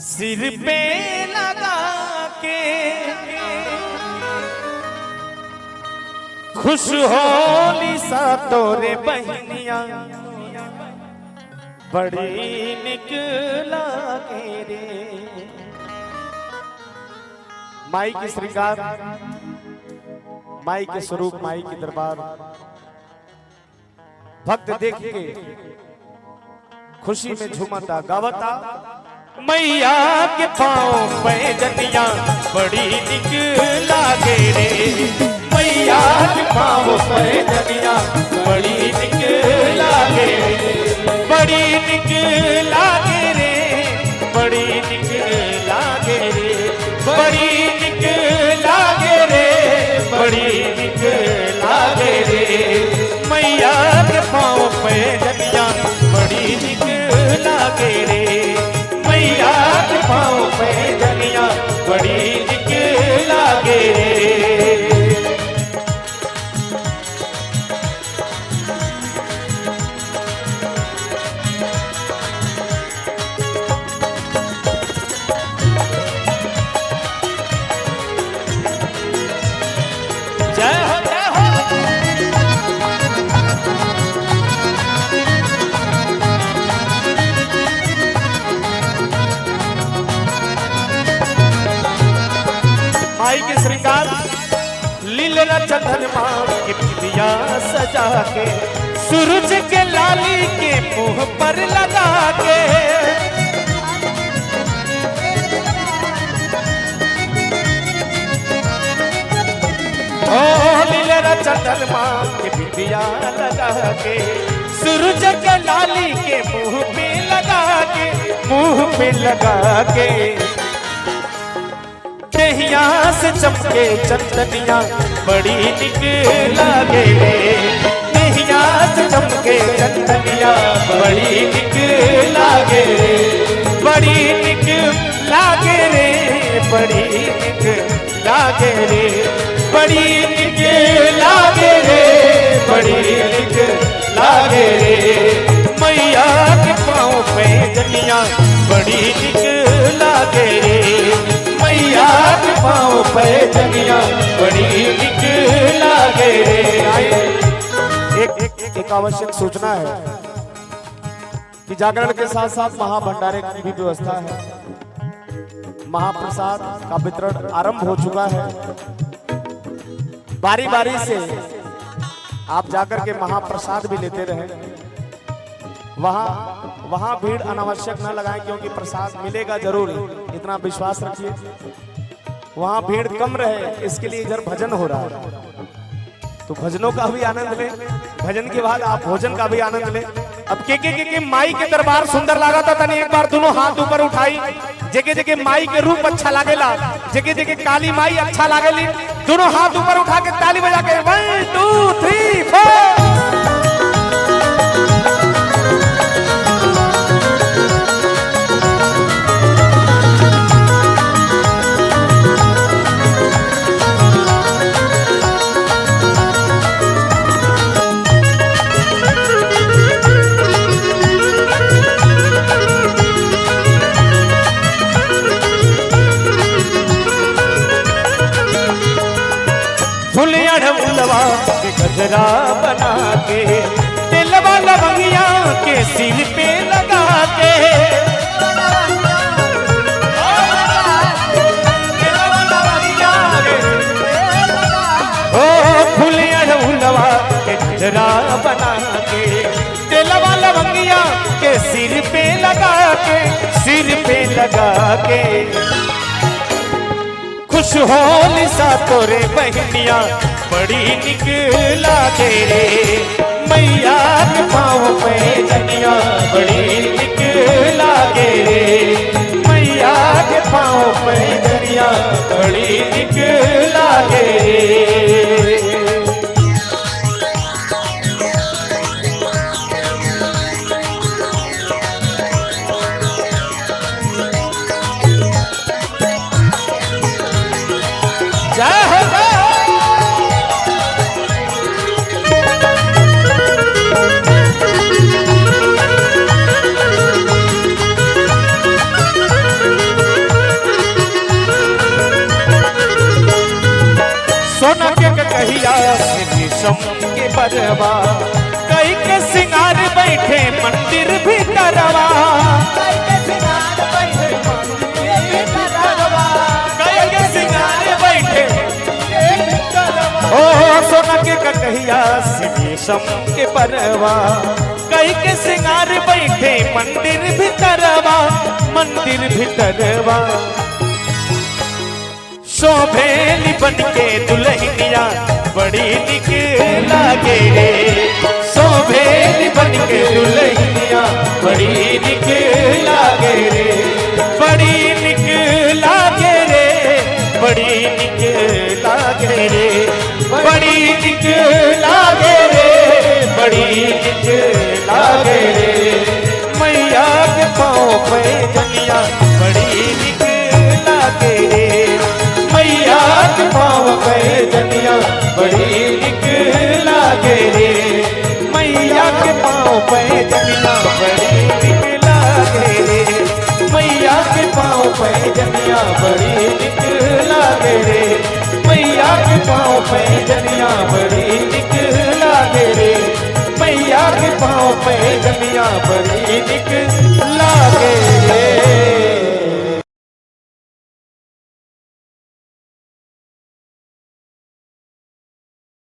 सिर पे लगा के खुश होली सा तोरे बहनिया बड़ी निकला के रे। माई के श्रृंगार, माई के स्वरूप, माई के दरबार भक्त देख के खुशी में झूमता गावता। मैया के पाँव पे जनिया बड़ी निकला के रे। मैया के पाँव पे जनिया बड़ी निकला के रे, बड़ी निकला के रे, बड़ी निकला के रे, बड़ी निकला के रे, बड़ी निकला के रे। मैया के पाँव पे जनिया बड़ी निकला के रे। मैया के पाँव पे जनिया बड़ी निकला के रे। जय हो जय हो। माई के श्रृंगार लीला चंदन माँ के पिया सजा के सूरज के लाली के मुंह पर लगा के। ओ लीला चंदन माँ के पिया लगा के सूरज के लाली के मुंह पे लगा के, मुंह पे लगा के। देहिया से चमके चंदनिया बड़ी निकला के रे। देहिया से चमके चंदनिया बड़ी निकला के रे, बड़ी निकला के रे, बड़ी निकला के रे, बड़ी निकला के रे, बड़ी निकला के रे। मैया के पाँव पे जनिया बड़ी निकला के रे। मैया के पाँव पे जनिया बड़ी निकला के रे। एक आवश्यक सूचना है कि जागरण के साथ साथ महाभंडारे की भी व्यवस्था है। महाप्रसाद का वितरण आरंभ हो चुका है। बारी बारी से आप जाकर के महाप्रसाद भी लेते रहे। वहां भीड़ अनावश्यक न लगाएं, क्योंकि प्रसाद मिलेगा जरूर, इतना विश्वास रखिए। वहां भीड़ कम रहे, इसके लिए इधर भजन हो रहा है, तो भजनों का भी आनंद ले। भजन के बाद आप भोजन का भी आनंद ले। अब के माई के दरबार सुंदर लगा था तनी एक बार दोनों हाथ ऊपर उठाई। जगह जगह माई के रूप अच्छा लागेला, जगह जगह काली माई अच्छा लागेली। दोनों हाथ ऊपर उठा के ताली बजा के 1 2 3 4। फुलवा के गजरा बना के तिलवा लवंगिया के सिर पे लगा के। ओ फुलवा के गजरा बना के तिलवा लवंगिया के सिर पे लगा के, सिर पे लगा के। खुश होली सा तोरे बहनिया बड़ी निकला के रे। मैया के पाँव पे जनिया बड़ी निकला के रे। मैया के पाँव पे जनिया बड़ी निकला के रे। जय हो जय हो। रेशम के परवा कई के सिंगार बैठे मंदिर भीतरवा, मंदिर भीतरवा शोभेली बन के दुल्हनिया बड़ी निक लागे रे, शोभेली बन के दुल्हनिया बड़ी निक लागे रे, बड़ी निक लागे रे, बड़ी निक लागे रे, बड़ी निक लागे रे, बड़ी निक लागे रे। मैया के पाँव पे जनिया बड़ी निक लागे रे, मैया के पाँव पे जनिया बड़ी निक लागे रे, मैया के पाँव पे जनिया बड़ी निक लागे रे, मैया के पाँव पे जनिया बड़ी निक लागे रे, मैया के पाँव पे जनिया बड़ी निक लागे रे, मैया के पाँव पे जनिया बड़ी निक लागे रे।